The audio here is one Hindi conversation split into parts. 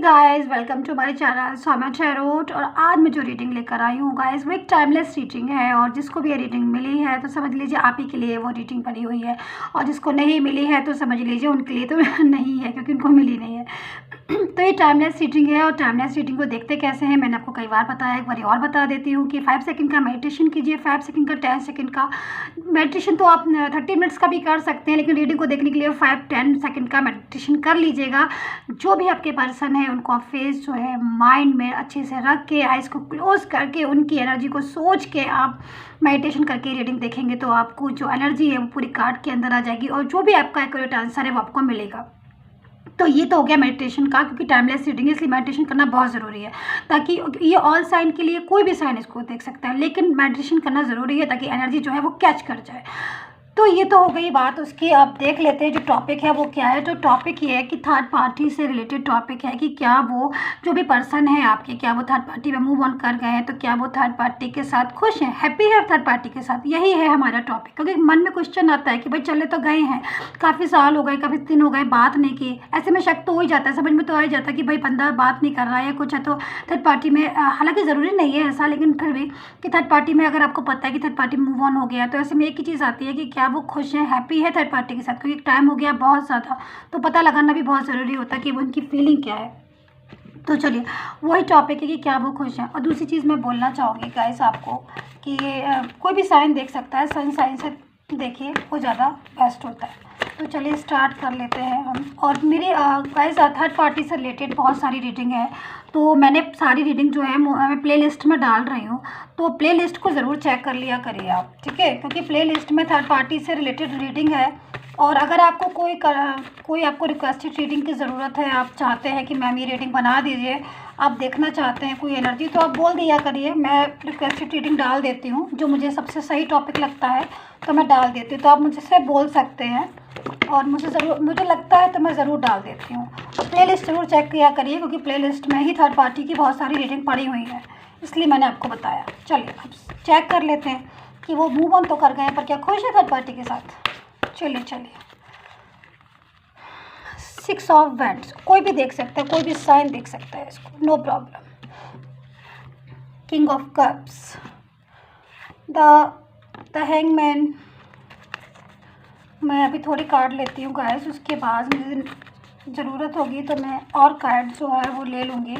Guys, welcome to my channel Somya tarot. और आज मैं जो रीडिंग लेकर आई हूँ गाइस, वो एक टाइमलेस रीडिंग है। और जिसको भी ये रीडिंग मिली है तो समझ लीजिए आप ही के लिए वो रीडिंग बनी हुई है, और जिसको नहीं मिली है तो समझ लीजिए उनके लिए तो नहीं है, क्योंकि उनको मिली नहीं है। तो ये टाइमलेस रीडिंग है। और टाइमलेस रीडिंग को देखते कैसे हैं मैंने आपको कई बार बताया, एक बार और बता देती हूँ कि 5 सेकंड का मेडिटेशन कीजिए, 5 सेकंड का 10 सेकंड का मेडिटेशन। तो आप 30 मिनट्स का भी कर सकते हैं, लेकिन रीडिंग को देखने के लिए 5-10 सेकंड का मेडिटेशन कर लीजिएगा। जो भी आपके पर्सन है उनको आप फेस जो है माइंड में अच्छे से रख के, आइज़ को क्लोज करके, उनकी एनर्जी को सोच के आप मेडिटेशन करके रीडिंग देखेंगे तो आपको जो एनर्जी है वो पूरी कार्ड के अंदर आ जाएगी, और जो भी आपका एक्यूरेट आंसर है वो आपको मिलेगा। तो ये तो हो गया मेडिटेशन का, क्योंकि टाइमलेस रीडिंग है इसलिए मेडिटेशन करना बहुत ज़रूरी है, ताकि ये ऑल साइन के लिए कोई भी साइन इसको देख सकता है, लेकिन मेडिटेशन करना ज़रूरी है ताकि एनर्जी जो है वो कैच कर जाए। तो ये तो हो गई बात उसकी। अब देख लेते हैं जो टॉपिक है वो क्या है। तो टॉपिक ये है कि थर्ड पार्टी से रिलेटेड टॉपिक है कि क्या वो जो भी पर्सन है आपके, क्या वो थर्ड पार्टी में मूव ऑन कर गए हैं, तो क्या वो थर्ड पार्टी के साथ खुश हैं, हैप्पी है थर्ड पार्टी के साथ। यही है हमारा टॉपिक, क्योंकि मन में क्वेश्चन आता है कि भाई चले तो गए हैं, काफ़ी साल हो गए, काफ़ी दिन हो गए, बात नहीं की। ऐसे में शक तो हो ही जाता है, समझ में तो आ ही जाता है कि भाई बंदा बात नहीं कर रहा है, कुछ है तो थर्ड पार्टी में। हालांकि ज़रूरी नहीं है ऐसा, लेकिन फिर भी कि थर्ड पार्टी में अगर आपको पता है कि थर्ड पार्टी मूव ऑन हो गया, तो ऐसे में एक ही चीज़ आती है कि क्या वो खुश हैं, हैप्पी है थर्ड पार्टी के साथ, क्योंकि टाइम हो गया बहुत ज़्यादा, तो पता लगाना भी बहुत ज़रूरी होता है कि वो उनकी फीलिंग क्या है। तो चलिए वही टॉपिक है कि क्या वो खुश हैं। और दूसरी चीज़ मैं बोलना चाहूँगी गाइस आपको कि कोई भी साइन देख सकता है, सन साइन से देखिए वो ज़्यादा बेस्ट होता है। तो चलिए स्टार्ट कर लेते हैं हम। और मेरे गाइस थर्ड पार्टी से रिलेटेड बहुत सारी रीडिंग है, तो मैंने सारी रीडिंग जो है मैं प्ले लिस्ट में डाल रही हूँ, तो प्ले लिस्ट को ज़रूर चेक कर लिया करिए आप, ठीक है, क्योंकि प्ले लिस्ट में थर्ड पार्टी से रिलेटेड रीडिंग है। और अगर आपको कोई आपको रिक्वेस्टेड रीडिंग की ज़रूरत है, आप चाहते हैं कि मैम ये रीडिंग बना दीजिए, आप देखना चाहते हैं कोई एनर्जी, तो आप बोल दिया करिए, मैं रिक्वेस्टेड रीडिंग डाल देती हूँ। जो मुझे सबसे सही टॉपिक लगता है तो मैं डाल देती हूँ, तो आप मुझसे बोल सकते हैं, और मुझे लगता है तो मैं ज़रूर डाल देती हूँ। तो प्ले लिस्ट ज़रूर चेक किया करिए, क्योंकि प्ले लिस्ट में ही थर्ड पार्टी की बहुत सारी रीडिंग पड़ी हुई है, इसलिए मैंने आपको बताया। चलिए अब चेक कर लेते हैं कि वो मूव ऑन तो कर गए हैं, पर क्या खुश है थर्ड पार्टी के साथ। चलिए 6 ऑफ वैंड्स, कोई भी देख सकता है, कोई भी साइन देख सकता है इसको, no problem. King of cups, the hangman. मैं अभी थोड़ी कार्ड लेती हूँ गाइस, उसके बाद मुझे ज़रूरत होगी तो मैं और कार्ड जो है वो ले लूँगी।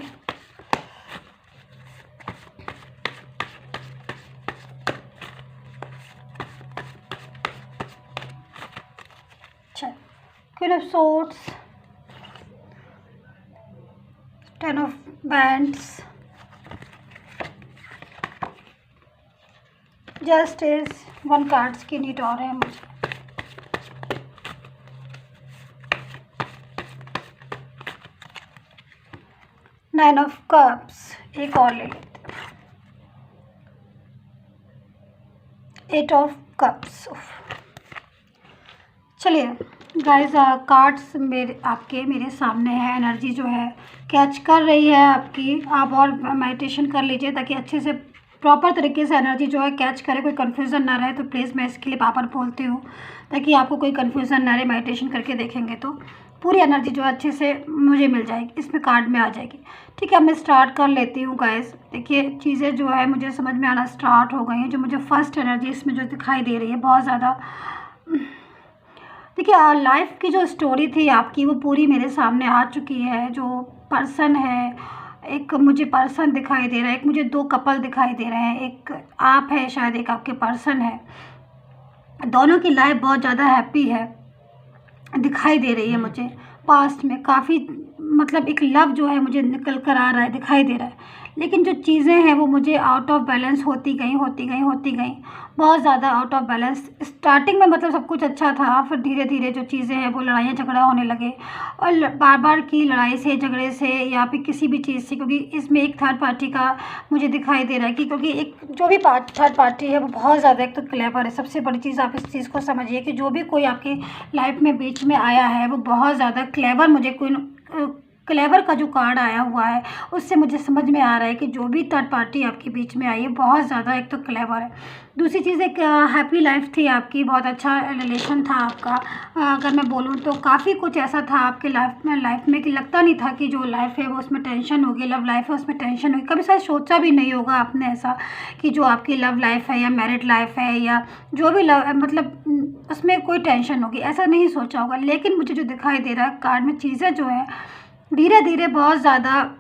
Queen of swords, 10 of bands, justice. 1 cards की नीड और है मुझे। नाइन ऑफ कप्स, एक और ले लेते हैं। 8 ऑफ कप्स। चलिए गाइस कार्ड्स मेरे सामने है, एनर्जी जो है कैच कर रही है आपकी। आप और मेडिटेशन कर लीजिए ताकि अच्छे से प्रॉपर तरीके से एनर्जी जो है कैच करे, कोई कन्फ्यूज़न ना रहे। तो प्लीज़ मैं इसके लिए पापा बोलती हूँ ताकि आपको कोई कन्फ्यूज़न ना रहे, मेडिटेशन करके देखेंगे तो पूरी एनर्जी जो है अच्छे से मुझे मिल जाएगी, इसमें कार्ड में आ जाएगी। ठीक है, मैं स्टार्ट कर लेती हूँ गाइस। देखिए चीज़ें जो है मुझे समझ में आना स्टार्ट हो गई हैं। जो मुझे फर्स्ट एनर्जी इसमें जो दिखाई दे रही है बहुत ज़्यादा, देखिए लाइफ की जो स्टोरी थी आपकी वो पूरी मेरे सामने आ चुकी है। जो पर्सन है, एक मुझे पर्सन दिखाई दे रहा है, एक मुझे 2 कपल दिखाई दे रहे हैं, एक आप है शायद, एक आपके पर्सन है। दोनों की लाइफ बहुत ज़्यादा हैप्पी है दिखाई दे रही है मुझे। पास्ट में काफ़ी मतलब एक लव जो है मुझे निकल कर आ रहा है, दिखाई दे रहा है, लेकिन जो चीज़ें हैं वो मुझे आउट ऑफ बैलेंस होती गई, बहुत ज़्यादा आउट ऑफ बैलेंस। स्टार्टिंग में मतलब सब कुछ अच्छा था, फिर धीरे धीरे जो चीज़ें हैं वो लड़ाइयाँ झगड़ा होने लगे, और बार बार की लड़ाई से, झगड़े से, या फिर किसी भी चीज़ से, क्योंकि इसमें एक थर्ड पार्टी का मुझे दिखाई दे रहा है कि क्योंकि एक जो भी थर्ड पार्टी है वो बहुत ज़्यादा एक तो क्लेवर है। सबसे बड़ी चीज़ आप इस चीज़ को समझिए कि जो भी कोई आपकी लाइफ में बीच में आया है वो बहुत ज़्यादा क्लेवर मुझे कोई क्लेवर का जो कार्ड आया हुआ है उससे मुझे समझ में आ रहा है कि जो भी थर्ड पार्टी आपके बीच में आई है बहुत ज़्यादा एक तो क्लेवर है। दूसरी चीज़ एक हैप्पी लाइफ थी आपकी, बहुत अच्छा रिलेशन था आपका। अगर मैं बोलूँ तो काफ़ी कुछ ऐसा था आपके लाइफ में कि लगता नहीं था कि जो लाइफ है वो उसमें टेंशन होगी, लव लाइफ है उसमें टेंशन होगी। कभी शायद सोचा भी नहीं होगा आपने ऐसा कि जो आपकी लव लाइफ है या मैरिड लाइफ है या जो भी लव मतलब उसमें कोई टेंशन होगी, ऐसा नहीं सोचा होगा। लेकिन मुझे जो दिखाई दे रहा है कार्ड में चीज़ें जो है धीरे धीरे बहुत ज़्यादा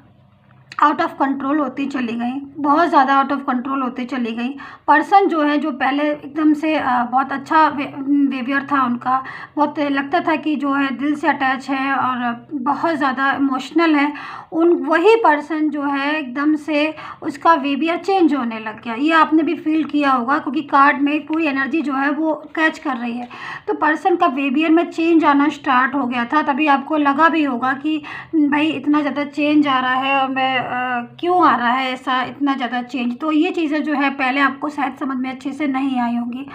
आउट ऑफ कंट्रोल होती चली गई, बहुत ज़्यादा आउट ऑफ कंट्रोल होती चली गई। पर्सन जो है जो पहले एकदम से बहुत अच्छा बिहेवियर था उनका, बहुत लगता था कि जो है दिल से अटैच है और बहुत ज़्यादा इमोशनल है, उन वही पर्सन जो है एकदम से उसका बिहेवियर चेंज होने लग गया। ये आपने भी फील किया होगा क्योंकि कार्ड में पूरी एनर्जी जो है वो कैच कर रही है। तो पर्सन का बिहेवियर में चेंज आना स्टार्ट हो गया था, तभी आपको लगा भी होगा कि भाई इतना ज़्यादा चेंज आ रहा है और मैं क्यों आ रहा है ऐसा इतना ज़्यादा चेंज। तो ये चीज़ें जो है पहले आपको शायद समझ में अच्छे से नहीं आई होंगी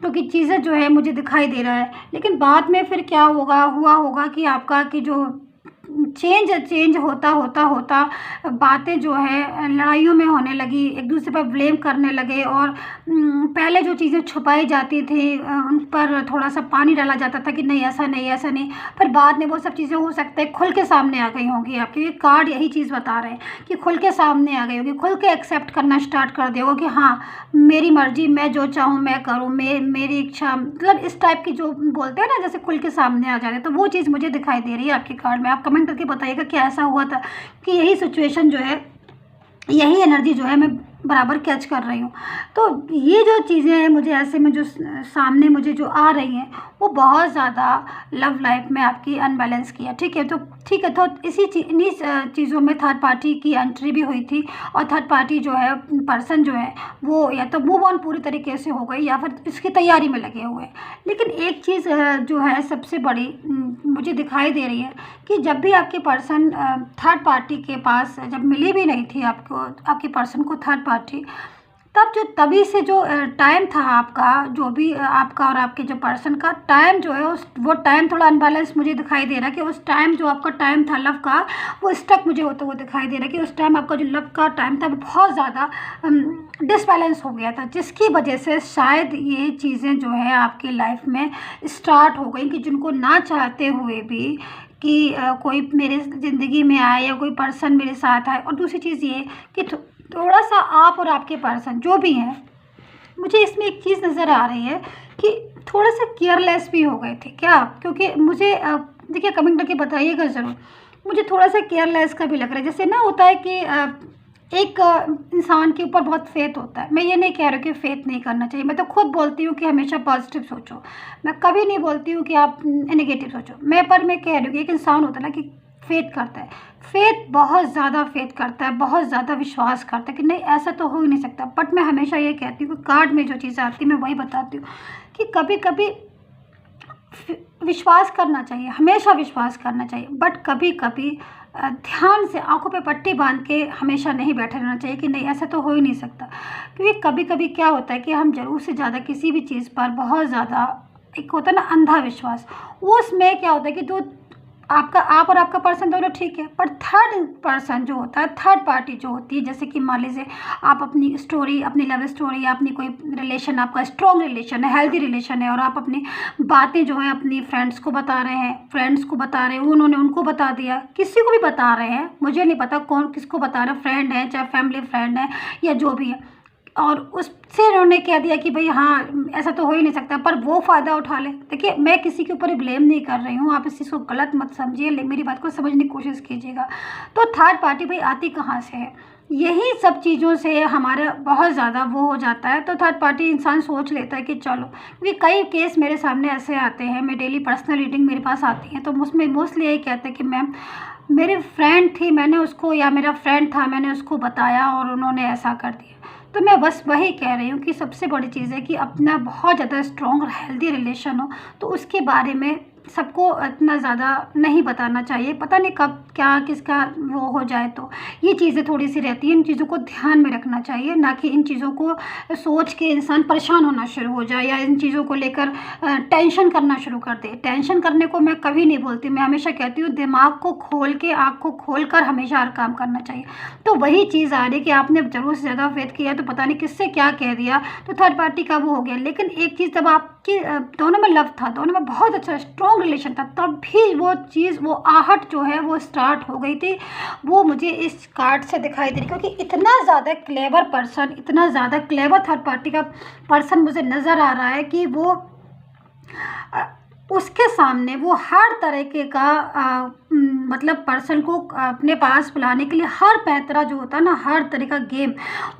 क्योंकि चीज़ें जो है मुझे दिखाई दे रहा है। लेकिन बाद में फिर क्या हुआ होगा कि आपका कि जो चेंज होता होता होता बातें जो है लड़ाइयों में होने लगी, एक दूसरे पर ब्लेम करने लगे और पहले जो चीज़ें छुपाई जाती थी उन पर थोड़ा सा पानी डाला जाता था कि नहीं ऐसा नहीं ऐसा नहीं। फिर बाद में वो सब चीज़ें हो सकता है खुल के सामने आ गई होंगी आपके, ये कार्ड यही चीज़ बता रहे हैं कि खुल के सामने आ गई होगी, खुल के एक्सेप्ट करना स्टार्ट कर दिया होगा कि हाँ मेरी मर्ज़ी, मैं जो चाहूँ मैं करूँ, मेरी इच्छा, मतलब इस टाइप की जो बोलते हैं ना जैसे खुल के सामने आ जाते, तो वो चीज़ मुझे दिखाई दे रही है आपके कार्ड में। आप कमेंट करके बताइएगा कि ऐसा हुआ था कि यही सिचुएशन जो है, यही एनर्जी जो है मैं बराबर कैच कर रही हूँ। तो ये जो चीज़ें हैं मुझे ऐसे में जो सामने मुझे जो आ रही हैं वो बहुत ज़्यादा लव लाइफ में आपकी अनबैलेंस किया। ठीक है, तो इन्हीं चीज़ों में थर्ड पार्टी की एंट्री भी हुई थी और थर्ड पार्टी जो है पर्सन जो है वो या तो मूव ऑन पूरी तरीके से हो गई या फिर इसकी तैयारी में लगे हुए हैं। लेकिन एक चीज़ जो है सबसे बड़ी मुझे दिखाई दे रही है कि जब भी आपके पर्सन थर्ड पार्टी के पास जब मिली भी नहीं थी आपको, आपके पर्सन को थर्ड पार्टी, तभी से जो टाइम था आपका, जो भी आपका और आपके जो पर्सन का टाइम जो है वो टाइम थोड़ा अनबैलेंस मुझे दिखाई दे रहा है कि उस टाइम जो आपका टाइम था लव का वो स्टक मुझे होता हुआ दिखाई दे रहा है कि उस टाइम आपका जो लव का टाइम था वो बहुत ज़्यादा डिसबैलेंस हो गया था, जिसकी वजह से शायद ये चीज़ें जो है आपकी लाइफ में स्टार्ट हो गई कि जिनको ना चाहते हुए भी कि कोई मेरे ज़िंदगी में आए या कोई पर्सन मेरे साथ आए। और दूसरी चीज़ ये कि थोड़ा सा आप और आपके पर्सन जो भी हैं, मुझे इसमें एक चीज़ नज़र आ रही है कि थोड़ा सा केयरलेस भी हो गए थे क्या आप, क्योंकि मुझे देखिए कमेंट करके बताइएगा ज़रूर, मुझे थोड़ा सा केयरलेस का भी लग रहा है। जैसे ना होता है कि एक इंसान के ऊपर बहुत फेथ होता है। मैं ये नहीं कह रही कि फेथ नहीं करना चाहिए, मैं तो खुद बोलती हूँ कि हमेशा पॉजिटिव सोचो, मैं कभी नहीं बोलती हूँ कि आप नेगेटिव सोचो। मैं कह रही हूँ कि एक इंसान होता है ना कि फेथ करता है, फेथ बहुत ज़्यादा फेथ करता है, बहुत ज़्यादा विश्वास करता है कि नहीं ऐसा तो हो ही नहीं सकता। बट मैं हमेशा ये कहती हूँ कि कार्ड में जो चीज़ें आती है मैं वही बताती हूँ कि कभी कभी विश्वास करना चाहिए, हमेशा विश्वास करना चाहिए, बट कभी कभी ध्यान से आंखों पे पट्टी बांध के हमेशा नहीं बैठे रहना चाहिए कि नहीं ऐसा तो हो ही नहीं सकता। क्योंकि कभी कभी क्या होता है कि हम ज़रूर से ज़्यादा किसी भी चीज़ पर बहुत ज़्यादा, एक होता है ना अंधा विश्वास, उसमें क्या होता है कि जो आप और आपका पर्सन दोनों ठीक है, पर थर्ड पर्सन जो होता है, थर्ड पार्टी जो होती है, जैसे कि मान लीजिए आप अपनी स्टोरी, अपनी लव स्टोरी या अपनी कोई रिलेशन, आपका स्ट्रॉन्ग रिलेशन है, हेल्दी रिलेशन है और आप अपनी बातें जो है अपनी फ्रेंड्स को बता रहे हैं, उन्होंने उनको बता दिया, किसी को भी बता रहे हैं, मुझे नहीं पता कौन किसको बता रहा है, फ्रेंड है चाहे फैमिली फ्रेंड है या जो भी है, और उससे उन्होंने कह दिया कि भाई हाँ ऐसा तो हो ही नहीं सकता, पर वो फ़ायदा उठा ले। देखिए मैं किसी के ऊपर ब्लेम नहीं कर रही हूँ, आप इस चीज़ को गलत मत समझिए, मेरी बात को समझने की कोशिश कीजिएगा। तो थर्ड पार्टी भाई आती कहाँ से है, यही सब चीज़ों से हमारा बहुत ज़्यादा वो हो जाता है। तो थर्ड पार्टी इंसान सोच लेता है कि चलो, क्योंकि कई केस मेरे सामने ऐसे आते हैं, मैं डेली पर्सनल रीडिंग मेरे पास आती है तो उसमें मोस्टली यही कहते हैं कि मैम मेरी फ्रेंड थी, मैंने उसको, या मेरा फ्रेंड था मैंने उसको बताया और उन्होंने ऐसा कर दिया। तो मैं बस वही कह रही हूँ कि सबसे बड़ी चीज़ है कि अपना बहुत ज़्यादा स्ट्रॉन्ग और हेल्दी रिलेशन हो तो उसके बारे में सबको इतना ज़्यादा नहीं बताना चाहिए, पता नहीं कब क्या किसका वो हो जाए। तो ये चीज़ें थोड़ी सी रहती हैं, इन चीज़ों को ध्यान में रखना चाहिए, ना कि इन चीज़ों को सोच के इंसान परेशान होना शुरू हो जाए या इन चीज़ों को लेकर टेंशन करना शुरू कर दे। टेंशन करने को मैं कभी नहीं बोलती, मैं हमेशा कहती हूँ दिमाग को खोल के, आँख को खोल कर हमेशा हर काम करना चाहिए। तो वही चीज़ आ रही कि आपने ज़रूरत से ज़्यादा वेट किया तो पता नहीं किससे क्या कह दिया, तो थर्ड पार्टी का वो हो गया। लेकिन एक चीज़, जब आपकी दोनों में लव था, दोनों में बहुत अच्छा स्ट्रॉन्ग रिलेशन था, तब भी वो चीज़, वो आहट जो है वो स्टार्ट हो गई थी। वो मुझे इस कार्ड से दिखाई दे रही, क्योंकि इतना ज़्यादा क्लेवर पर्सन, इतना ज़्यादा क्लेवर थर्ड पार्टी का पर्सन मुझे नज़र आ रहा है कि वो उसके सामने वो हर तरीके का मतलब पर्सन को अपने पास बुलाने के लिए हर पैतरा जो होता है ना, हर तरह का गेम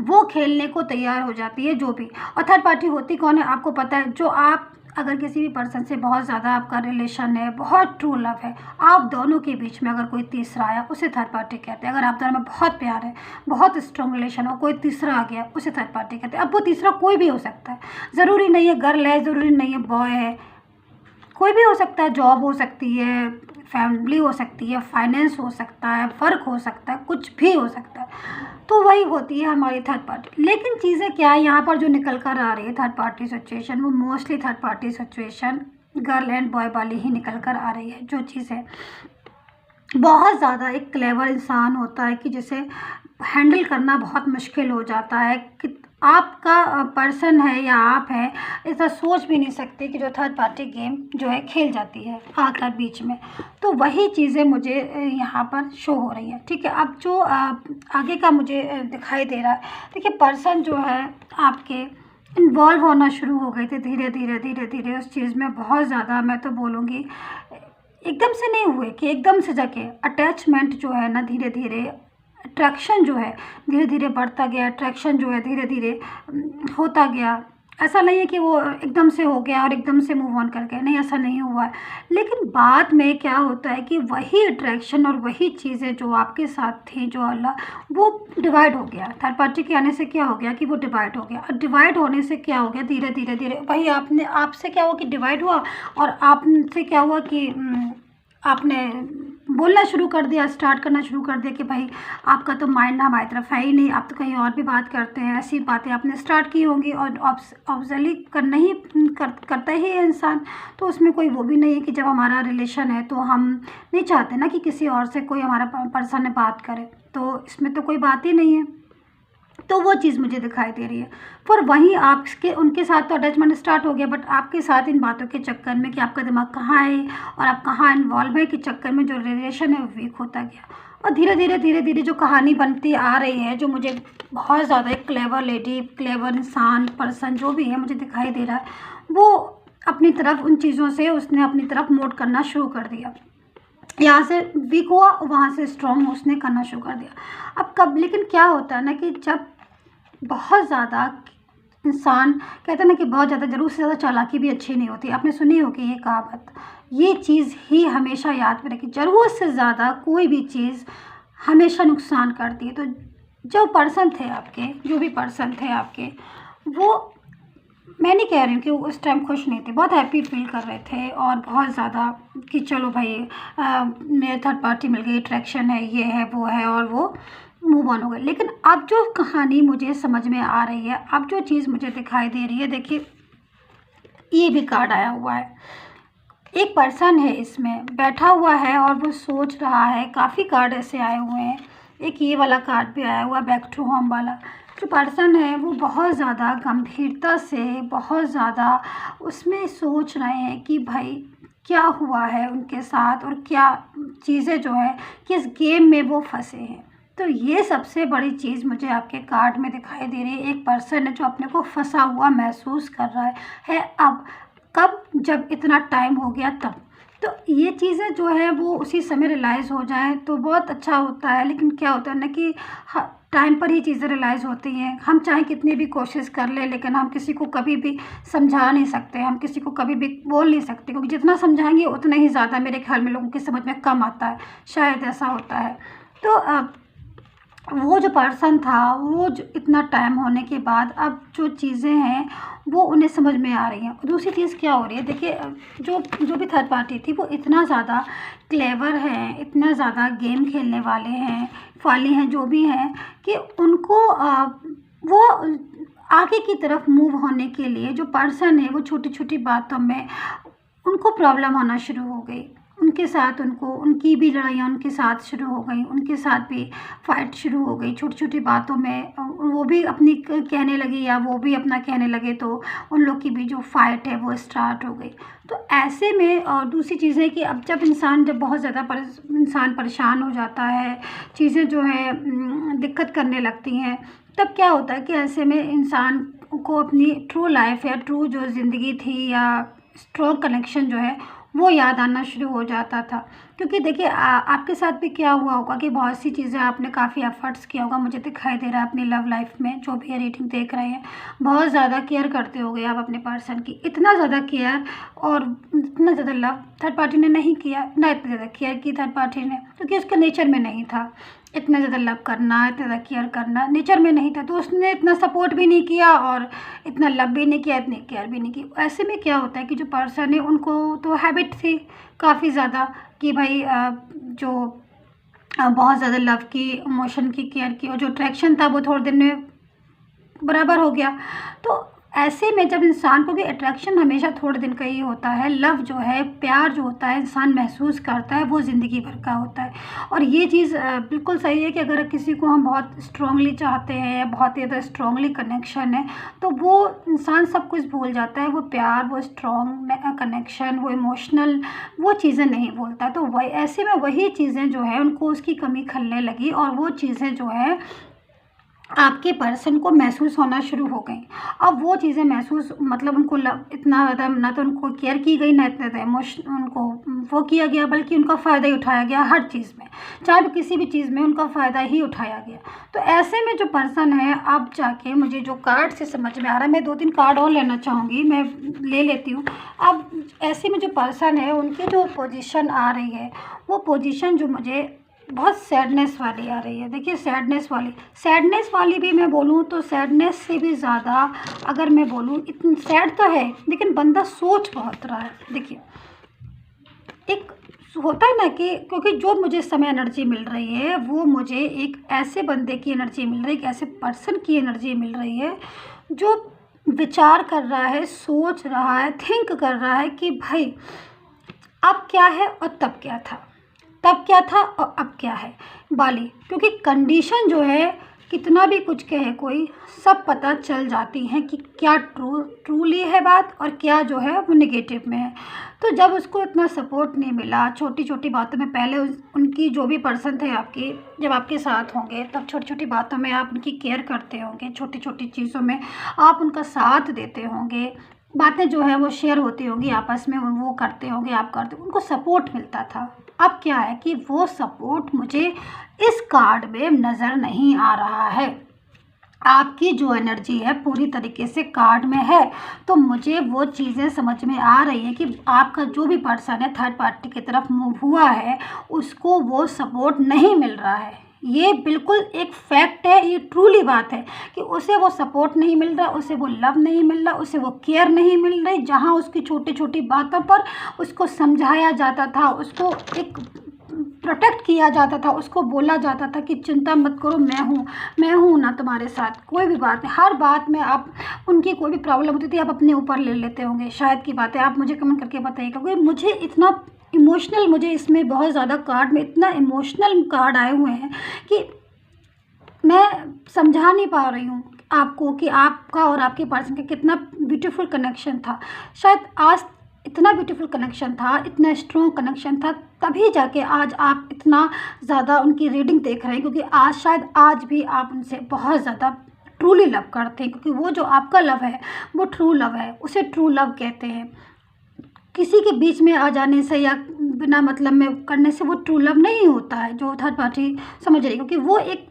वो खेलने को तैयार हो जाती है जो भी। और थर्ड पार्टी होती कौन है आपको पता है? जो आप अगर किसी भी पर्सन से बहुत ज़्यादा आपका रिलेशन है, बहुत ट्रू लव है, आप दोनों के बीच में अगर कोई तीसरा आया, उसे थर्ड पार्टी कहते हैं। अगर आप दोनों में बहुत प्यार है, बहुत स्ट्रॉन्ग रिलेशन हो, कोई तीसरा आ गया, उसे थर्ड पार्टी कहते हैं। अब वो तीसरा कोई भी हो सकता है, ज़रूरी नहीं है गर्ल है, ज़रूरी नहीं है बॉय है, कोई भी हो सकता है, जॉब हो सकती है, फैमिली हो सकती है, फाइनेंस हो सकता है, वर्क हो सकता है, कुछ भी हो सकता है। तो वही होती है हमारी थर्ड पार्टी। लेकिन चीज़ें क्या है यहाँ पर जो निकल कर आ रही है थर्ड पार्टी सिचुएशन, वो mostly third party situation girl and boy वाली ही निकल कर आ रही है। जो चीज़ है बहुत ज़्यादा एक क्लेवर इंसान होता है कि जिसे हैंडल करना बहुत मुश्किल हो जाता है कि आपका पर्सन है या आप हैं, ऐसा सोच भी नहीं सकते कि जो थर्ड पार्टी गेम जो है खेल जाती है आकर बीच में। तो वही चीज़ें मुझे यहाँ पर शो हो रही है। ठीक है, अब जो आगे का मुझे दिखाई दे रहा है, देखिए पर्सन जो है आपके इन्वॉल्व होना शुरू हो गए थे धीरे धीरे धीरे धीरे उस चीज़ में, बहुत ज़्यादा मैं तो बोलूँगी एकदम से नहीं हुए कि एकदम से जाके अटैचमेंट जो है ना, धीरे धीरे अट्रैक्शन जो है धीरे धीरे बढ़ता गया, अट्रैक्शन जो है धीरे धीरे होता गया। ऐसा नहीं है कि वो एकदम से हो गया और एकदम से मूव ऑन कर गए, नहीं ऐसा नहीं हुआ है। लेकिन बाद में क्या होता है कि वही अट्रैक्शन और वही चीज़ें जो आपके साथ थी, जो अल्लाह, वो डिवाइड हो गया। थर्ड पार्टी के आने से क्या हो गया कि वो डिवाइड हो गया, और डिवाइड होने से क्या हो गया, धीरे धीरे धीरे वही आपने, आपसे क्या हुआ कि डिवाइड हुआ, और आपसे क्या हुआ कि आपने बोलना शुरू कर दिया, स्टार्ट करना शुरू कर दिया कि भाई आपका तो माइंड ना हमारी तरफ है ही नहीं, आप तो कहीं और भी बात करते हैं। ऐसी बातें आपने स्टार्ट की होंगी, और ऑब्जर्वली करना ही करता ही है इंसान। तो उसमें कोई वो भी नहीं है कि जब हमारा रिलेशन है तो हम नहीं चाहते ना कि किसी और से कोई हमारा पर्सन ने बात करे, तो इसमें तो कोई बात ही नहीं है। तो वो चीज़ मुझे दिखाई दे रही है। पर वहीं आपके उनके साथ तो अटैचमेंट स्टार्ट हो गया, बट आपके साथ इन बातों के चक्कर में कि आपका दिमाग कहाँ है और आप कहाँ इन्वॉल्व है के चक्कर में जो रिलेशन है वो वीक होता गया। और धीरे धीरे धीरे धीरे जो कहानी बनती आ रही है, जो मुझे बहुत ज़्यादा एक क्लेवर लेडी, क्लेवर इंसान, पर्सन जो भी है मुझे दिखाई दे रहा है, वो अपनी तरफ उन चीज़ों से उसने अपनी तरफ मोड करना शुरू कर दिया। यहाँ से वीक हुआ, वहाँ से स्ट्रॉन्ग उसने करना शुरू कर दिया। अब कब, लेकिन क्या होता है ना कि जब बहुत ज़्यादा इंसान, कहते हैं ना कि बहुत ज़्यादा, ज़रूर से ज़्यादा चालाकी भी अच्छी नहीं होती। आपने सुनी होगी ये कहावत, ये चीज़ ही हमेशा याद में रखी, ज़रूरत से ज़्यादा कोई भी चीज़ हमेशा नुकसान करती है। तो जो पर्सन थे आपके, जो भी पर्सन थे आपके, वो, मैं नहीं कह रही हूँ कि वो उस टाइम खुश नहीं थे, बहुत हैप्पी फील कर रहे थे, और बहुत ज़्यादा कि चलो भाई मेरे थर्ड पार्टी मिल गई, अट्रैक्शन है, ये है, वो है, और वो मूव ऑन हो गए। लेकिन अब जो कहानी मुझे समझ में आ रही है, अब जो चीज़ मुझे दिखाई दे रही है, देखिए ये भी कार्ड आया हुआ है, एक पर्सन है इसमें बैठा हुआ है और वो सोच रहा है। काफ़ी कार्ड ऐसे आए हुए हैं, एक ये वाला कार्ड भी आया हुआ है, बैक टू होम वाला। जो पर्सन है वो बहुत ज़्यादा गंभीरता से, बहुत ज़्यादा उसमें सोच रहे हैं कि भाई क्या हुआ है उनके साथ, और क्या चीज़ें जो है किस गेम में वो फंसे हैं। तो ये सबसे बड़ी चीज़ मुझे आपके कार्ड में दिखाई दे रही है। एक पर्सन है जो अपने को फंसा हुआ महसूस कर रहा है अब, कब, जब इतना टाइम हो गया तब। तो ये चीज़ें जो है वो उसी समय रियलाइज़ हो जाएं तो बहुत अच्छा होता है। लेकिन क्या होता है ना कि टाइम पर ही चीज़ें रियलाइज़ होती हैं। हम चाहे कितनी भी कोशिश कर लें, लेकिन हम किसी को कभी भी समझा नहीं सकते, हम किसी को कभी भी बोल नहीं सकते, क्योंकि जितना समझाएंगे उतना ही ज़्यादा मेरे ख्याल में लोगों की समझ में कम आता है, शायद ऐसा होता है। तो वो जो पर्सन था, वो जो इतना टाइम होने के बाद अब जो चीज़ें हैं वो उन्हें समझ में आ रही हैं। दूसरी चीज़ क्या हो रही है, देखिए जो जो भी थर्ड पार्टी थी वो इतना ज़्यादा क्लेवर है, इतना ज़्यादा गेम खेलने वाले हैं, फाली हैं, जो भी हैं, कि उनको वो आगे की तरफ मूव होने के लिए जो पर्सन है वो छोटी छोटी बातों में उनको प्रॉब्लम होना शुरू हो गई। उनके साथ उनको उनकी भी लड़ाइयाँ उनके साथ शुरू हो गई, उनके साथ भी फाइट शुरू हो गई छोटी-छोटी बातों में। वो भी अपनी कहने लगी या वो भी अपना कहने लगे, तो उन लोग की भी जो फाइट है वो स्टार्ट हो गई। तो ऐसे में दूसरी चीज़ है कि अब जब बहुत ज़्यादा इंसान परेशान हो जाता है, चीज़ें जो है दिक्कत करने लगती हैं, तब क्या होता है कि ऐसे में इंसान को अपनी ट्रू लाइफ़ या ट्रू जो ज़िंदगी थी या स्ट्रॉन्ग कनेक्शन जो है वो याद आना शुरू हो जाता था। क्योंकि देखिए आपके साथ भी क्या हुआ होगा कि बहुत सी चीज़ें आपने काफ़ी एफ़र्ट्स किया होगा, मुझे दिखाई दे रहा है अपनी लव लाइफ़ में, जो भी ये रीडिंग देख रहे हैं, बहुत ज़्यादा केयर करते होगे आप अपने पर्सन की। इतना ज़्यादा केयर और इतना ज़्यादा लव थर्ड पार्टी ने नहीं किया, ना इतना ज़्यादा केयर की थर्ड पार्टी ने, क्योंकि उसके नेचर में नहीं था। इतना ज़्यादा लव करना, इतना ज़्यादा केयर करना नेचर में नहीं था, तो उसने इतना सपोर्ट भी नहीं किया और इतना लव भी नहीं किया, इतनी केयर भी नहीं की। ऐसे में क्या होता है कि जो पर्सन है उनको तो हैबिट थी काफ़ी ज़्यादा कि भाई जो बहुत ज़्यादा लव की, इमोशन की, केयर की, और जो अट्रैक्शन था वो थोड़े दिन में बराबर हो गया। तो ऐसे में जब इंसान को, कि अट्रैक्शन हमेशा थोड़े दिन का ही होता है, लव जो है, प्यार जो होता है इंसान महसूस करता है वो ज़िंदगी भर का होता है। और ये चीज़ बिल्कुल सही है कि अगर किसी को हम बहुत स्ट्रांगली चाहते हैं या बहुत ज़्यादा स्ट्रांगली कनेक्शन है, तो वो इंसान सब कुछ भूल जाता है, वो प्यार, वो स्ट्रॉन्ग कनेक्शन, वो इमोशनल, वो चीज़ें नहीं भूलता। तो वही ऐसे में वही चीज़ें जो है उनको उसकी कमी खलने लगी और वो चीज़ें जो है आपके पर्सन को महसूस होना शुरू हो गई। अब वो चीज़ें महसूस, मतलब उनको इतना ज़्यादा ना तो उनको केयर की गई, ना इतना ज़्यादा इमोशन उनको वो किया गया, बल्कि उनका फ़ायदा ही उठाया गया हर चीज़ में, चाहे वो किसी भी चीज़ में उनका फ़ायदा ही उठाया गया। तो ऐसे में जो पर्सन है, अब जाके मुझे जो कार्ड से समझ में आ रहा है, मैं 2-3 कार्ड और लेना चाहूँगी, मैं ले लेती हूँ। अब ऐसे में जो पर्सन है उनकी जो पोजीशन आ रही है, वो पोजीशन जो मुझे बहुत सैडनेस वाली आ रही है। देखिए सैडनेस वाली भी मैं बोलूँ तो सैडनेस से भी ज़्यादा, अगर मैं बोलूँ, इतनी सैड तो है लेकिन बंदा सोच बहुत रहा है। देखिए एक होता है ना कि, क्योंकि जो मुझे समय एनर्जी मिल रही है वो मुझे एक ऐसे बंदे की एनर्जी मिल रही है, एक ऐसे पर्सन की एनर्जी मिल रही है जो विचार कर रहा है, सोच रहा है, थिंक कर रहा है कि भाई अब क्या है और तब क्या था, तब क्या था और अब क्या है वाली। क्योंकि कंडीशन जो है, कितना भी कुछ कहे कोई, सब पता चल जाती हैं कि क्या ट्रूली है बात और क्या जो है वो नेगेटिव में है। तो जब उसको इतना सपोर्ट नहीं मिला छोटी छोटी बातों में, पहले उनकी जो भी पर्सन थे आपके, जब आपके साथ होंगे तब छोटी छोटी बातों में आप उनकी केयर करते होंगे, छोटी छोटी चीज़ों में आप उनका साथ देते होंगे, बातें जो है वो शेयर होती होंगी आपस में, वो करते होंगे, आप करते, उनको सपोर्ट मिलता था। अब क्या है कि वो सपोर्ट मुझे इस कार्ड में नज़र नहीं आ रहा है। आपकी जो एनर्जी है पूरी तरीके से कार्ड में है, तो मुझे वो चीज़ें समझ में आ रही है कि आपका जो भी पर्सन है थर्ड पार्टी की तरफ मूव हुआ है, उसको वो सपोर्ट नहीं मिल रहा है। ये बिल्कुल एक फैक्ट है, ये ट्रूली बात है कि उसे वो सपोर्ट नहीं मिल रहा, उसे वो लव नहीं मिल रहा, उसे वो केयर नहीं मिल रही। जहाँ उसकी छोटी छोटी बातों पर उसको समझाया जाता था, उसको एक प्रोटेक्ट किया जाता था, उसको बोला जाता था कि चिंता मत करो, मैं हूँ ना तुम्हारे साथ, कोई भी बात नहीं, हर बात में आप, उनकी कोई भी प्रॉब्लम होती थी आप अपने ऊपर ले लेते होंगे, शायद की बात है, आप मुझे कमेंट करके बताइएगा। क्योंकि मुझे इतना इमोशनल, मुझे इसमें बहुत ज़्यादा कार्ड में इतना इमोशनल कार्ड आए हुए हैं कि मैं समझा नहीं पा रही हूँ आपको कि आपका और आपके पर्सन का कितना ब्यूटीफुल कनेक्शन था। शायद आज इतना ब्यूटीफुल कनेक्शन था, इतना स्ट्रॉन्ग कनेक्शन था, तभी जाके आज आप इतना ज़्यादा उनकी रीडिंग देख रहे हैं। क्योंकि आज शायद आज भी आप उनसे बहुत ज़्यादा ट्रूली लव करते हैं, क्योंकि वो जो आपका लव है वो ट्रू लव है, उसे ट्रू लव कहते हैं। किसी के बीच में आ जाने से या बिना मतलब में करने से वो ट्रू लव नहीं होता है, जो थर्ड पार्टी समझ रही है। क्योंकि वो एक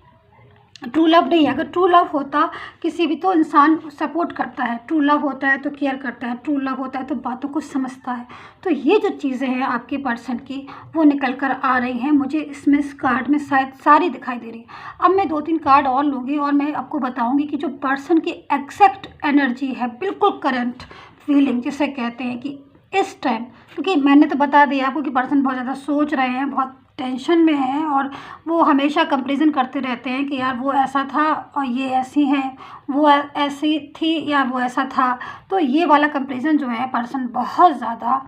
ट्रू लव नहीं है। अगर ट्रू लव होता किसी भी, तो इंसान सपोर्ट करता है। ट्रू लव होता है तो केयर करता है, ट्रू लव होता है तो बातों को समझता है। तो ये जो चीज़ें हैं आपके पर्सन की, वो निकल कर आ रही हैं मुझे इसमें, इस कार्ड में शायद सारी दिखाई दे रही है। अब मैं 2-3 कार्ड और लूँगी और मैं आपको बताऊँगी कि जो पर्सन की एग्जैक्ट एनर्जी है, बिल्कुल करंट फीलिंग जिसे कहते हैं कि इस टाइम, क्योंकि मैंने तो बता दिया आपको कि पर्सन बहुत ज़्यादा सोच रहे हैं, बहुत टेंशन में है, और वो हमेशा कंपैरिजन करते रहते हैं कि यार वो ऐसा था और ये ऐसी हैं, वो ऐसी थी या वो ऐसा था। तो ये वाला कंपैरिजन जो है पर्सन बहुत ज़्यादा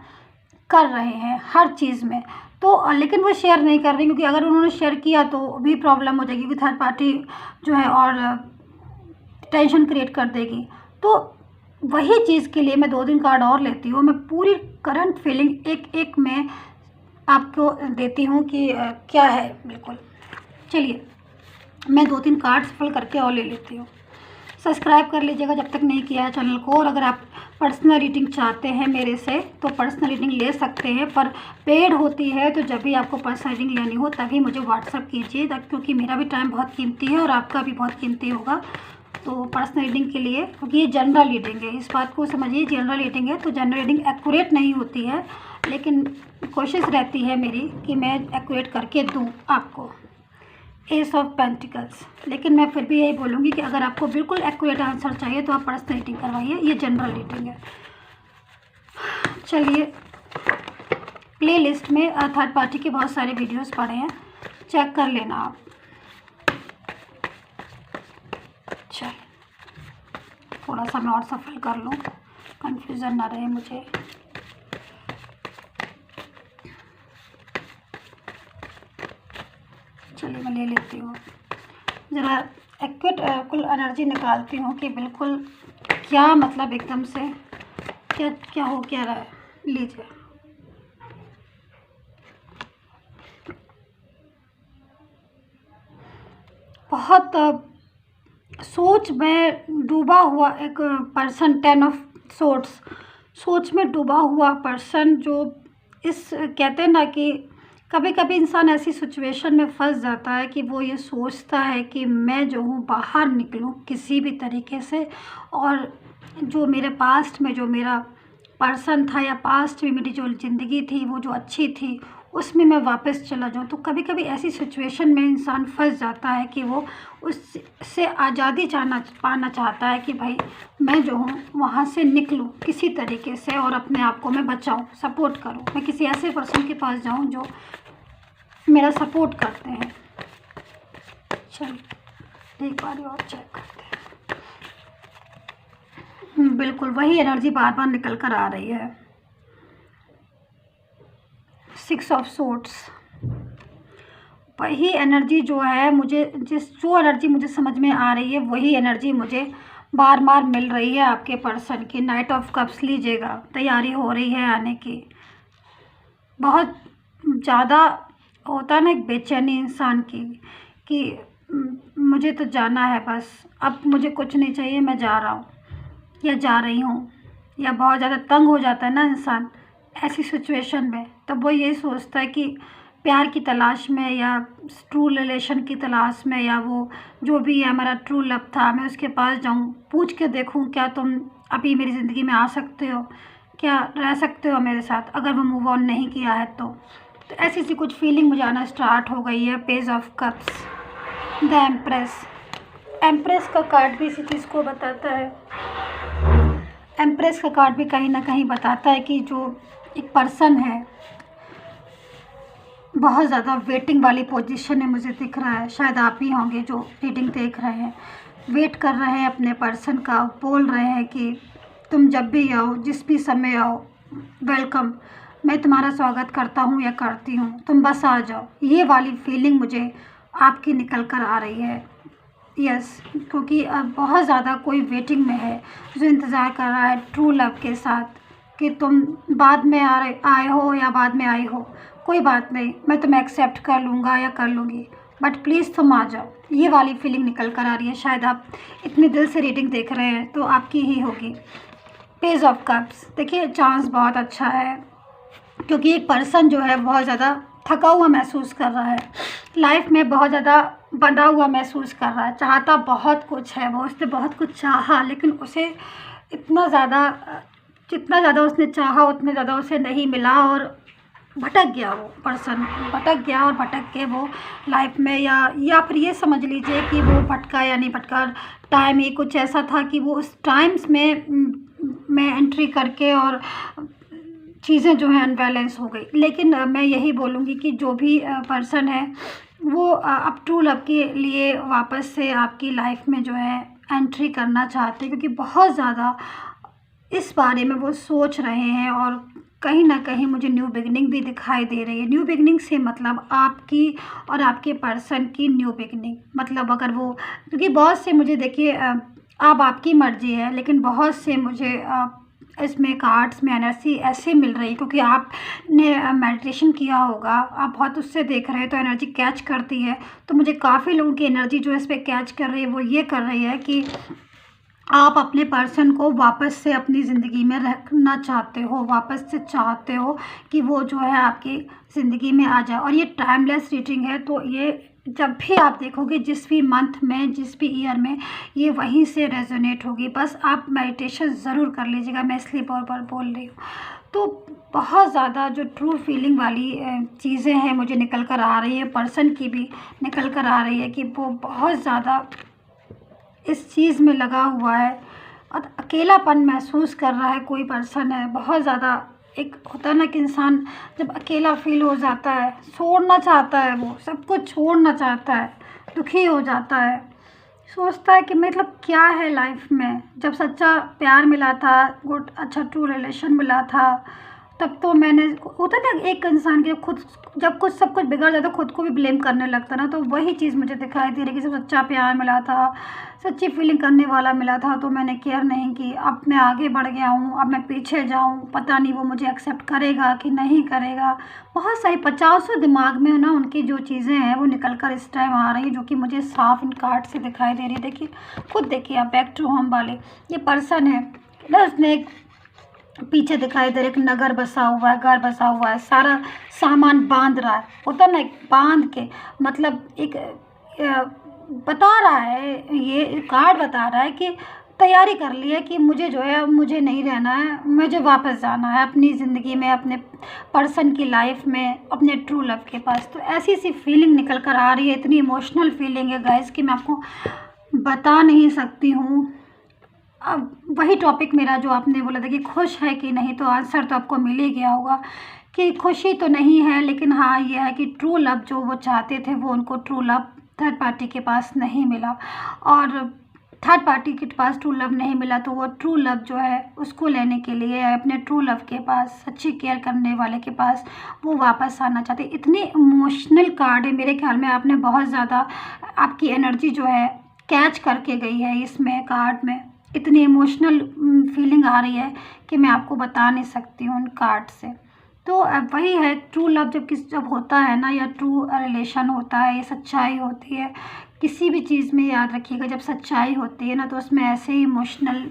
कर रहे हैं हर चीज़ में। तो लेकिन वो शेयर नहीं कर रहे, क्योंकि अगर उन्होंने शेयर किया तो भी प्रॉब्लम हो जाएगी, क्योंकि थर्ड पार्टी जो है और टेंशन क्रिएट कर देगी। तो वही चीज़ के लिए मैं 2-3 कार्ड और लेती हूँ। मैं पूरी करंट फीलिंग एक एक में आपको देती हूँ कि क्या है बिल्कुल। चलिए मैं 2-3 कार्ड सफल करके और ले लेती हूँ। सब्सक्राइब कर लीजिएगा जब तक नहीं किया है चैनल को, और अगर आप पर्सनल रीडिंग चाहते हैं मेरे से तो पर्सनल रीडिंग ले सकते हैं, पर पेड होती है। तो जब भी आपको पर्सनल रीडिंग लेनी हो तभी मुझे व्हाट्सअप कीजिए, क्योंकि मेरा भी टाइम बहुत कीमती है और आपका भी बहुत कीमती होगा। तो पर्सनल रीडिंग के लिए, क्योंकि ये जनरल रीडिंग है, इस बात को समझिए, जनरल रीडिंग है। तो जनरल रीडिंग एक्यूरेट नहीं होती है, लेकिन कोशिश रहती है मेरी कि मैं एक्यूरेट करके दूँ आपको। S of pentacles. लेकिन मैं फिर भी यही बोलूँगी कि अगर आपको बिल्कुल एक्यूरेट आंसर चाहिए तो आप पर्सनल रीडिंग करवाइए, ये जनरल रीडिंग है। चलिए प्ले लिस्ट में थर्ड पार्टी के बहुत सारे वीडियोस पड़े हैं, चेक कर लेना आप। चल थोड़ा सा मैं और सफल कर लूँ, कंफ्यूजन ना रहे मुझे। चलिए मैं ले लेती हूँ, ज़रा एक्यूरेट कुल एनर्जी निकालती हूँ कि बिल्कुल क्या मतलब एकदम से क्या क्या हो क्या रहा है। लीजिए बहुत सोच में डूबा हुआ एक पर्सन, 10 ऑफ सोर्ड्स, सोच में डूबा हुआ पर्सन, जो इस कहते हैं ना कि कभी कभी इंसान ऐसी सिचुएशन में फंस जाता है कि वो ये सोचता है कि मैं जो हूँ बाहर निकलूँ किसी भी तरीके से, और जो मेरे पास्ट में जो मेरा पर्सन था या पास्ट में मेरी जो ज़िंदगी थी वो जो अच्छी थी उसमें मैं वापस चला जाऊँ। तो कभी कभी ऐसी सिचुएशन में इंसान फंस जाता है कि वो उससे आज़ादी पाना चाहता है कि भाई मैं जो हूँ वहाँ से निकलूँ किसी तरीके से और अपने आप को मैं बचाऊँ, सपोर्ट करूँ, मैं किसी ऐसे पर्सन के पास जाऊँ जो मेरा सपोर्ट करते हैं। चलिए एक बार और चेक करते हैं। बिल्कुल वही एनर्जी बार बार निकल कर आ रही है। 6 ऑफ सोर्ड्स, वही एनर्जी जो है मुझे, जो एनर्जी मुझे समझ में आ रही है वही एनर्जी मुझे बार बार मिल रही है आपके पर्सन की। नाइट ऑफ कप्स लीजिएगा, तैयारी हो रही है आने की। बहुत ज़्यादा होता है ना एक बेचैनी इंसान की कि मुझे तो जाना है बस, अब मुझे कुछ नहीं चाहिए, मैं जा रहा हूँ या जा रही हूँ, या बहुत ज़्यादा तंग हो जाता है ना इंसान ऐसी सिचुएशन में। तब वो यही सोचता है कि प्यार की तलाश में या ट्रू रिलेशन की तलाश में, या वो जो भी है हमारा ट्रू लव था, मैं उसके पास जाऊँ, पूछ के देखूँ क्या तुम अभी मेरी ज़िंदगी में आ सकते हो, क्या रह सकते हो मेरे साथ, अगर वो मूव ऑन नहीं किया है तो ऐसी सी कुछ फीलिंग मुझे आना स्टार्ट हो गई है। Page of cups, the empress, empress का कार्ड भी इसी चीज़ को बताता है। एम्प्रेस का कार्ड भी कहीं ना कहीं बताता है कि जो एक पर्सन है बहुत ज़्यादा वेटिंग वाली पोजीशन में मुझे दिख रहा है। शायद आप ही होंगे जो रीडिंग देख रहे हैं, वेट कर रहे हैं अपने पर्सन का, बोल रहे हैं कि तुम जब भी आओ, जिस भी समय आओ, वेलकम, मैं तुम्हारा स्वागत करता हूँ या करती हूँ, तुम बस आ जाओ। ये वाली फीलिंग मुझे आपकी निकल कर आ रही है। यस, क्योंकि अब बहुत ज़्यादा कोई वेटिंग में है जो इंतज़ार कर रहा है ट्रू लव के साथ कि तुम बाद में आए हो या बाद में आई हो, कोई बात नहीं, मैं तुम्हें एक्सेप्ट कर लूँगा या कर लूँगी, बट प्लीज़ तुम आ जाओ। ये वाली फीलिंग निकल कर आ रही है। शायद आप इतने दिल से रीडिंग देख रहे हैं तो आपकी ही होगी। पेज ऑफ कप्स, देखिए चांस बहुत अच्छा है, क्योंकि एक पर्सन जो है बहुत ज़्यादा थका हुआ महसूस कर रहा है, लाइफ में बहुत ज़्यादा बंधा हुआ महसूस कर रहा है। चाहता बहुत कुछ है वो, उसने बहुत कुछ चाहा, लेकिन उसे इतना ज़्यादा जितना ज़्यादा उसने चाहा उतना ज़्यादा उसे नहीं मिला, और भटक गया वो पर्सन, भटक गया और भटक के वो लाइफ में, या फिर ये समझ लीजिए कि वो भटका या नहीं भटका, टाइम ही कुछ ऐसा था कि वो उस टाइम्स में एंट्री करके और चीज़ें जो हैं अनबैलेंस हो गई। लेकिन मैं यही बोलूँगी कि जो भी पर्सन है वो अब ट्रू लव के लिए वापस से आपकी लाइफ में जो है एंट्री करना चाहते हैं, क्योंकि बहुत ज़्यादा इस बारे में वो सोच रहे हैं, और कहीं ना कहीं मुझे न्यू बिगनिंग भी दिखाई दे रही है। न्यू बिगनिंग से मतलब आपकी और आपके पर्सन की न्यू बिगनिंग, मतलब अगर वो, क्योंकि बहुत से मुझे देखिए अब आपकी मर्ज़ी है, लेकिन बहुत से मुझे इसमें कार्ड्स में एनर्जी ऐसे मिल रही है, क्योंकि आपने मेडिटेशन किया होगा, आप बहुत उससे देख रहे हैं तो एनर्जी कैच करती है। तो मुझे काफ़ी लोगों की एनर्जी जो इस पर कैच कर रही है वो ये कर रही है कि आप अपने पर्सन को वापस से अपनी ज़िंदगी में रखना चाहते हो, वापस से चाहते हो कि वो जो है आपकी ज़िंदगी में आ जाए। और ये टाइमलेस रीडिंग है, तो ये जब भी आप देखोगे, जिस भी मंथ में, जिस भी ईयर में, ये वहीं से रेजोनेट होगी। बस आप मेडिटेशन ज़रूर कर लीजिएगा, मैं इसलिए बार बार बोल रही हूँ। तो बहुत ज़्यादा जो ट्रू फीलिंग वाली चीज़ें हैं मुझे निकल कर आ रही है, पर्सन की भी निकल कर आ रही है कि वो बहुत ज़्यादा इस चीज़ में लगा हुआ है और अकेलापन महसूस कर रहा है। कोई पर्सन है बहुत ज़्यादा, एक होता है ना कि इंसान जब अकेला फील हो जाता है, छोड़ना चाहता है, वो सब कुछ छोड़ना चाहता है, दुखी हो जाता है, सोचता है कि मतलब क्या है लाइफ में। जब सच्चा प्यार मिला था, गुड अच्छा ट्रू रिलेशन मिला था, तब तो मैंने, होता है ना एक इंसान के खुद जब कुछ सब कुछ बिगड़ जाता है खुद को भी ब्लेम करने लगता ना, तो वही चीज़ मुझे दिखाई दे रही है कि जब सच्चा प्यार मिला था, सच्ची फीलिंग करने वाला मिला था, तो मैंने केयर नहीं की। अब मैं आगे बढ़ गया हूँ, अब मैं पीछे जाऊँ, पता नहीं वो मुझे एक्सेप्ट करेगा कि नहीं करेगा। बहुत सारी 50 दिमाग में ना उनकी जो चीज़ें हैं वो निकल कर इस टाइम आ रही है, जो कि मुझे साफ इन कार्ड से दिखाई दे रही है। देखिए खुद देखिए आप, बैक टू होम वाले ये पर्सन है ना, उसने एक पीछे दिखाई दे रहा है, एक नगर बसा हुआ है, घर बसा हुआ है, सारा सामान बांध रहा है, होता ना बांध के, मतलब एक बता रहा है, ये कार्ड बता रहा है कि तैयारी कर ली है कि मुझे जो है मुझे नहीं रहना है, मुझे वापस जाना है अपनी ज़िंदगी में, अपने पर्सन की लाइफ में, अपने ट्रू लव के पास। तो ऐसी सी फीलिंग निकल कर आ रही है, इतनी इमोशनल फीलिंग है गाइस कि मैं आपको बता नहीं सकती हूँ। अब वही टॉपिक मेरा जो आपने बोला था कि खुश है कि नहीं, तो आंसर तो आपको मिल ही गया होगा कि खुशी तो नहीं है, लेकिन हाँ ये है कि ट्रू लव जो वो चाहते थे वो उनको ट्रू लव थर्ड पार्टी के पास नहीं मिला, और थर्ड पार्टी के पास ट्रू लव नहीं मिला, तो वो ट्रू लव जो है उसको लेने के लिए अपने ट्रू लव के पास, सच्ची केयर करने वाले के पास वो वापस आना चाहते। इतनी इमोशनल कार्ड है, मेरे ख्याल में आपने बहुत ज़्यादा, आपकी एनर्जी जो है कैच करके गई है इसमें कार्ड में। इतनी इमोशनल फीलिंग आ रही है कि मैं आपको बता नहीं सकती हूँ उन कार्ड से। तो वही है, ट्रू लव जब होता है ना, या ट्रू रिलेशन होता है, ये सच्चाई होती है किसी भी चीज़ में। याद रखिएगा जब सच्चाई होती है ना, तो उसमें ऐसे ही इमोशनल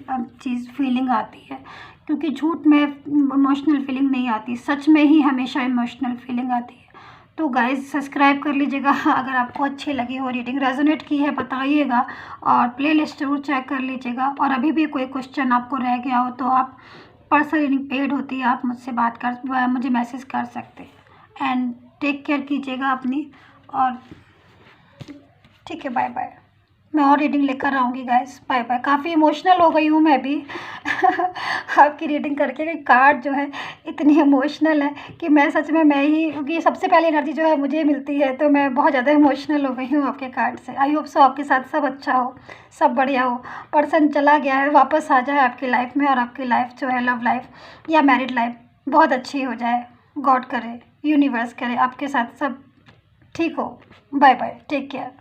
चीज़ फीलिंग आती है, क्योंकि झूठ में इमोशनल फीलिंग नहीं आती, सच में ही हमेशा इमोशनल फीलिंग आती है। तो गाइज़ सब्सक्राइब कर लीजिएगा, अगर आपको अच्छी लगी हो, रीडिंग रेजोनेट की है बताइएगा, और प्लेलिस्ट जरूर चेक कर लीजिएगा। और अभी भी कोई क्वेश्चन आपको रह गया हो तो आप, पर्सनल रीडिंग पेड होती है, आप मुझसे बात कर, मुझे मैसेज कर सकते हैं। एंड टेक केयर कीजिएगा अपनी, और ठीक है, बाय बाय। मैं और रीडिंग लेकर आऊँगी गाइस, बाय बाय। काफ़ी इमोशनल हो गई हूँ मैं भी आपकी रीडिंग करके, कि कार्ड जो है इतनी इमोशनल है कि मैं सच में, मैं ही, क्योंकि सबसे पहले एनर्जी जो है मुझे मिलती है, तो मैं बहुत ज़्यादा इमोशनल हो गई हूँ आपके कार्ड से। आई होप सो आपके साथ सब अच्छा हो, सब बढ़िया हो। पर्सन चला गया है, वापस आ जाए आपकी लाइफ में, और आपकी लाइफ जो है, लव लाइफ या मैरिड लाइफ बहुत अच्छी हो जाए। गॉड करे, यूनिवर्स करे आपके साथ सब ठीक हो। Bye bye, take care.